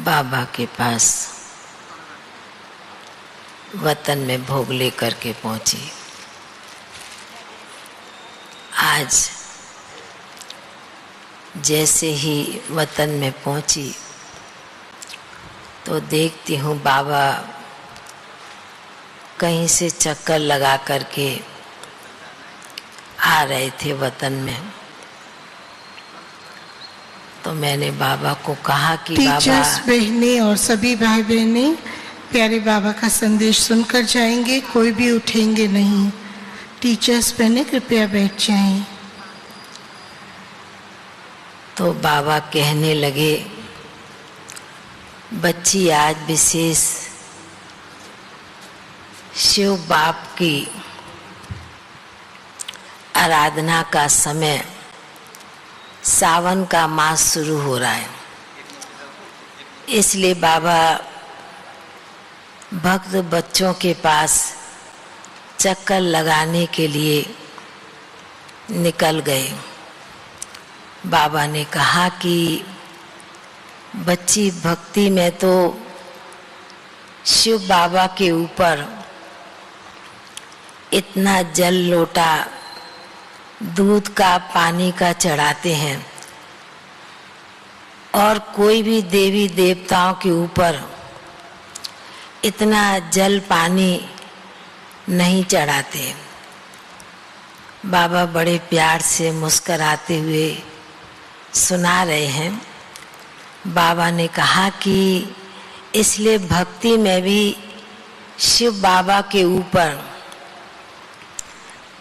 बाबा के पास वतन में भोग लेकर के पहुंची। आज जैसे ही वतन में पहुंची तो देखती हूँ बाबा कहीं से चक्कर लगा करके आ रहे थे वतन में। तो मैंने बाबा को कहा कि टीचर्स बहनें और सभी भाई बहनें प्यारे बाबा का संदेश सुनकर जाएंगे, कोई भी उठेंगे नहीं। टीचर्स बहनें कृपया बैठ जाएं। तो बाबा कहने लगे, बच्ची आज विशेष शिव बाप की आराधना का समय, सावन का मास शुरू हो रहा है, इसलिए बाबा भक्त बच्चों के पास चक्कर लगाने के लिए निकल गए। बाबा ने कहा कि बच्ची भक्ति में तो शिव बाबा के ऊपर इतना जल लोटा दूध का पानी का चढ़ाते हैं और कोई भी देवी देवताओं के ऊपर इतना जल पानी नहीं चढ़ाते। बाबा बड़े प्यार से मुस्कराते हुए सुना रहे हैं। बाबा ने कहा कि इसलिए भक्ति में भी शिव बाबा के ऊपर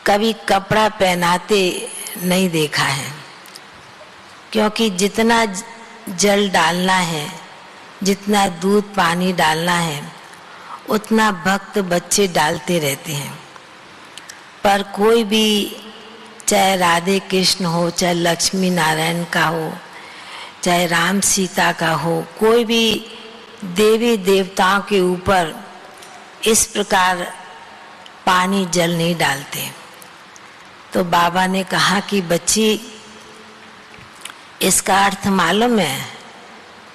कभी कपड़ा पहनाते नहीं देखा है, क्योंकि जितना जल डालना है, जितना दूध पानी डालना है, उतना भक्त बच्चे डालते रहते हैं। पर कोई भी, चाहे राधे कृष्ण हो, चाहे लक्ष्मी नारायण का हो, चाहे राम सीता का हो, कोई भी देवी देवताओं के ऊपर इस प्रकार पानी जल नहीं डालते। तो बाबा ने कहा कि बच्ची इसका अर्थ मालूम है?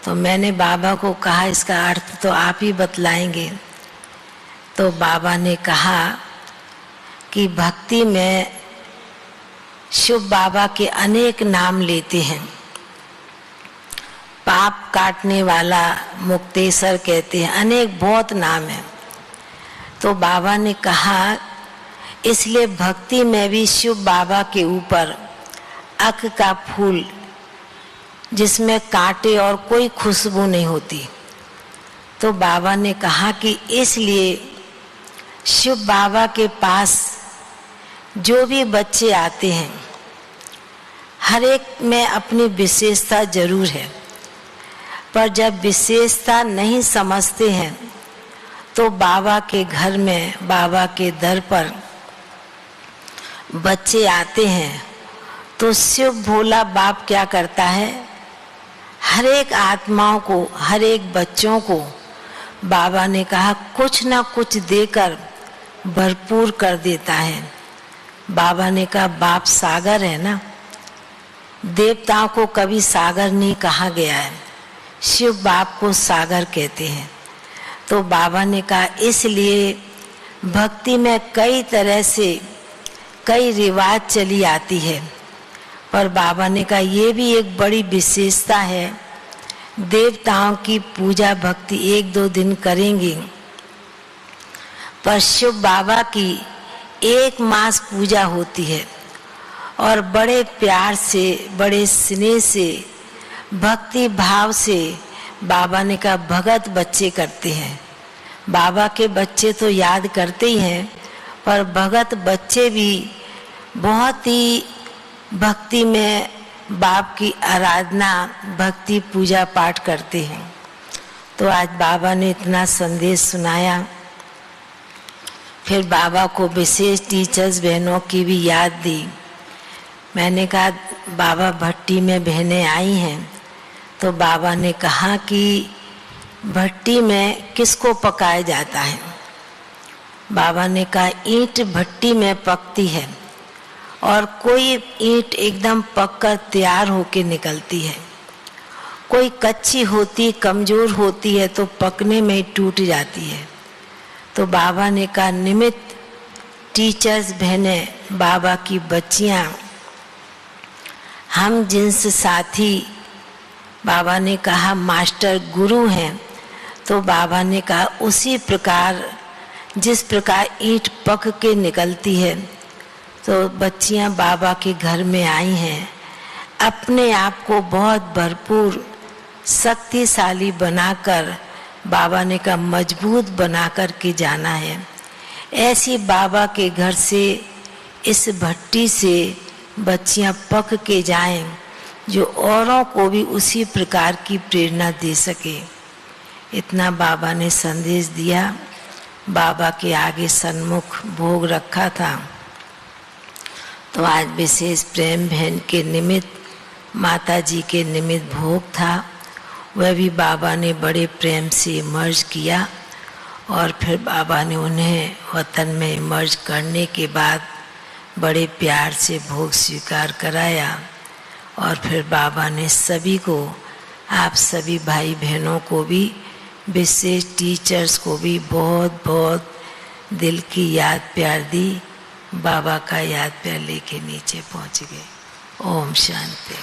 तो मैंने बाबा को कहा इसका अर्थ तो आप ही बतलाएंगे। तो बाबा ने कहा कि भक्ति में शिव बाबा के अनेक नाम लेते हैं। पाप काटने वाला मुक्तेश्वर कहते हैं, अनेक बहुत नाम है। तो बाबा ने कहा इसलिए भक्ति में भी शिव बाबा के ऊपर अक का फूल, जिसमें कांटे और कोई खुशबू नहीं होती। तो बाबा ने कहा कि इसलिए शिव बाबा के पास जो भी बच्चे आते हैं, हर एक में अपनी विशेषता जरूर है, पर जब विशेषता नहीं समझते हैं तो बाबा के घर में, बाबा के दर पर बच्चे आते हैं तो शिव भोला बाप क्या करता है, हर एक आत्माओं को, हर एक बच्चों को बाबा ने कहा कुछ ना कुछ देकर भरपूर कर देता है। बाबा ने कहा बाप सागर है ना, देवताओं को कभी सागर नहीं कहा गया है, शिव बाप को सागर कहते हैं। तो बाबा ने कहा इसलिए भक्ति में कई तरह से कई रिवाज चली आती है, पर बाबा ने कहा ये भी एक बड़ी विशेषता है। देवताओं की पूजा भक्ति एक दो दिन करेंगे, पर शिव बाबा की एक मास पूजा होती है और बड़े प्यार से, बड़े स्नेह से, भक्ति भाव से बाबा ने कहा भगत बच्चे करते हैं। बाबा के बच्चे तो याद करते ही हैं, पर भगत बच्चे भी बहुत ही भक्ति में बाप की आराधना, भक्ति पूजा पाठ करते हैं। तो आज बाबा ने इतना संदेश सुनाया। फिर बाबा को विशेष टीचर्स बहनों की भी याद दी। मैंने कहा बाबा भट्टी में बहनें आई हैं, तो बाबा ने कहा कि भट्टी में किसको पकाया जाता है? बाबा ने कहा ईंट भट्टी में पकती है और कोई ईंट एकदम पककर तैयार होके निकलती है, कोई कच्ची होती, कमजोर होती है तो पकने में टूट जाती है। तो बाबा ने कहा निमित्त टीचर्स बहनें, बाबा की बच्चियां, हम जिनस साथी, बाबा ने कहा मास्टर गुरु हैं। तो बाबा ने कहा उसी प्रकार जिस प्रकार ईंट पक के निकलती है, तो बच्चियां बाबा के घर में आई हैं, अपने आप को बहुत भरपूर शक्तिशाली बनाकर, बाबा ने कहा मजबूत बनाकर के जाना है। ऐसी बाबा के घर से, इस भट्टी से बच्चियां पक के जाएं, जो औरों को भी उसी प्रकार की प्रेरणा दे सके। इतना बाबा ने संदेश दिया। बाबा के आगे सन्मुख भोग रखा था। तो आज विशेष प्रेम बहन के निमित्त, माता जी के निमित्त भोग था। वह भी बाबा ने बड़े प्रेम से इमर्ज किया और फिर बाबा ने उन्हें वतन में इमर्ज करने के बाद बड़े प्यार से भोग स्वीकार कराया। और फिर बाबा ने सभी को, आप सभी भाई बहनों को भी, विशेष टीचर्स को भी बहुत बहुत दिल की याद प्यार दी। बाबा का याद प्यार लेके नीचे पहुंच गए। ओम शांति।